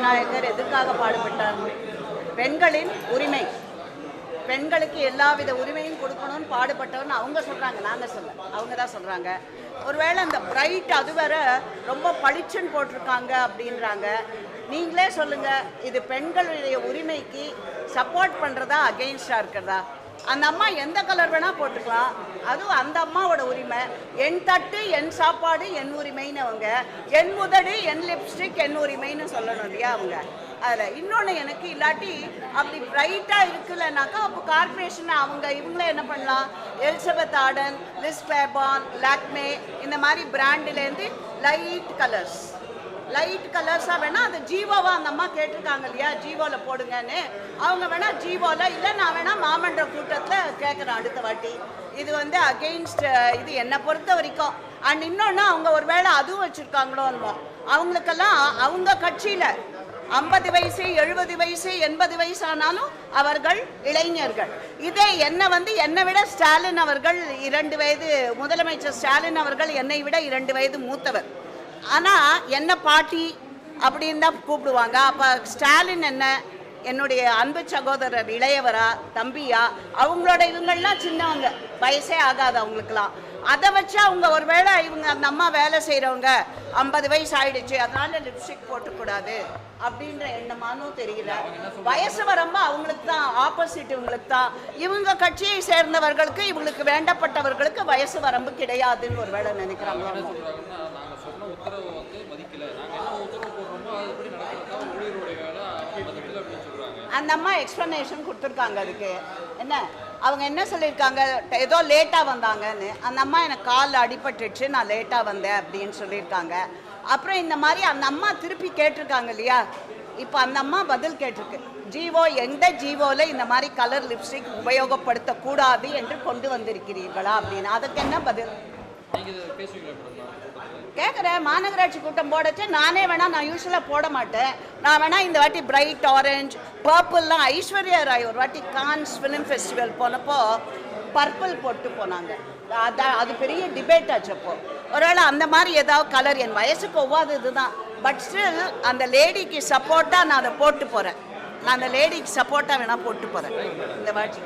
விநாயகர் எதுக்காக பாடுபட்டார்? பெண்களின் உரிமை, பெண்களுக்கு எல்லாவித உரிமையும் கொடுக்கணும்னு பாடுபட்டவன்னு அவங்க சொல்கிறாங்க, நாங்கள் சொல்ல, அவங்க தான் சொல்கிறாங்க. ஒருவேளை அந்த பிரைட் அது வேற ரொம்ப பளிச்சுன்னு போட்டிருக்காங்க அப்படின்றாங்க. நீங்களே சொல்லுங்கள், இது பெண்களுடைய உரிமைக்கு சப்போர்ட் பண்ணுறதா அகெயின்ஸ்டாக இருக்கிறதா? அந்த அம்மா எந்த கலர் வேணால் போட்டுக்கலாம், அதுவும் அந்த அம்மாவோட உரிமை. என் தட்டு என் சாப்பாடு என் உரிமைன்னு அவங்க, என் உதடு என் லிப்ஸ்டிக் என் உரிமைன்னு சொல்லணும் இல்லையா அவங்க. அதில் இன்னொன்று எனக்கு இல்லாட்டி அப்படி பிரைட்டாக இருக்குல்லனாக்கா அப்போ கார்பரேஷன் அவங்க இவங்களே என்ன பண்ணலாம், எலிசபெத் ஆர்டன், லிஸ் கிளேபார்ன், லாக்மே இந்த மாதிரி பிராண்டுலேருந்து லைட் கலர்ஸாக வேணால் அது ஜீவோவாக அந்த அம்மா கேட்டிருக்காங்க இல்லையா, ஜீவோவில் போடுங்கன்னு. அவங்க வேணால் ஜீவோவில், இல்லை நான் வேணால் மாமன்ற கூட்டத்தில் கேட்குறேன் அடுத்த வாட்டி. இது அகெயின்ஸ்ட் இது என்னை பொறுத்த வரைக்கும். அண்ட் இன்னொன்று அவங்க ஒரு வேளை அதுவும் வச்சுருக்காங்களோ அவங்களுக்கெல்லாம் அவங்க கட்சியில் 50 வயசு 70 வயசு 80 வயசு ஆனாலும் அவர்கள் இளைஞர்கள். இதே என்னை விட ஸ்டாலின் அவர்கள் 2 வயது, முதலமைச்சர் ஸ்டாலின் அவர்கள் என்னை விட 2 வயது மூத்தவர். ஆனால் என்ன பாட்டி அப்படின்னு தான் கூப்பிடுவாங்க. அப்போ ஸ்டாலின் என்னுடைய அன்பு சகோதரர், இளையவரா தம்பியா, அவங்களோட இவங்கள்லாம் சின்னவங்க, வயசே ஆகாது அவங்களுக்கெல்லாம். அதை வச்சு அவங்க ஒரு வேளை இவங்க அந்த அம்மா வேலை செய்கிறவங்க 50 வயசு ஆயிடுச்சு அதனால லிப்ஸ்டிக் போட்டக்கூடாது அப்படின்ற எண்ணமானும் தெரியல. வயசு வரம்பு அவங்களுக்கு தான், ஆப்போசிட் இவங்களுக்கு தான். இவங்க கட்சியை சேர்ந்தவர்களுக்கு, இவங்களுக்கு வேண்டப்பட்டவர்களுக்கு வயசு வரம்பு கிடையாதுன்னு ஒரு வேளை நினைக்கிறாங்க. அந்த அம்மா எக்ஸ்பிளனேஷன் கொடுத்துருக்காங்க. அதுக்கு அவங்க என்ன சொல்லியிருக்காங்க, ஏதோ லேட்டாக வந்தாங்கன்னு. அந்த அம்மா எனக்கு காலில் அடிபட்டுச்சு, நான் லேட்டாக வந்தேன் அப்படின்னு சொல்லியிருக்காங்க. அப்புறம் இந்த மாதிரி அந்த அம்மா திருப்பி கேட்டிருக்காங்க இல்லையா, இப்போ அந்த அம்மா பதில் கேட்டிருக்கு, ஜீவோ எந்த ஜீவோவில் இந்த மாதிரி கலர் லிப்ஸ்டிக் உபயோகப்படுத்தக்கூடாது என்று கொண்டு வந்திருக்கிறீர்களா அப்படின்னு. அதுக்கு என்ன பதில் கேட்குறேன். மாநகராட்சி கூட்டம் போடச்சு நானே வேணா, நான் யூஸ்வலாக போட மாட்டேன், நான் வேணா இந்த வாட்டி பிரைட் ஆரஞ்சு பர்பிள்லாம் ஐஸ்வர்யா ராய் ஒரு வாட்டி கான்ஸ் ஃபிலிம் ஃபெஸ்டிவல் போனப்போ பர்பிள் போட்டு போனாங்க. அது பெரிய டிபேட் ஆச்சு. அப்போ ஒருவேளை அந்த மாதிரி ஏதாவது கலர் என் வயசுக்கு ஒவ்வாதது தான், பட் ஸ்டில் அந்த லேடிக்கு சப்போர்ட்டாக நான் அதை போட்டு போகிறேன். நான் அந்த லேடிக்கு சப்போர்ட்டாக வேணால் போட்டு போகிறேன் இந்த வாட்டி.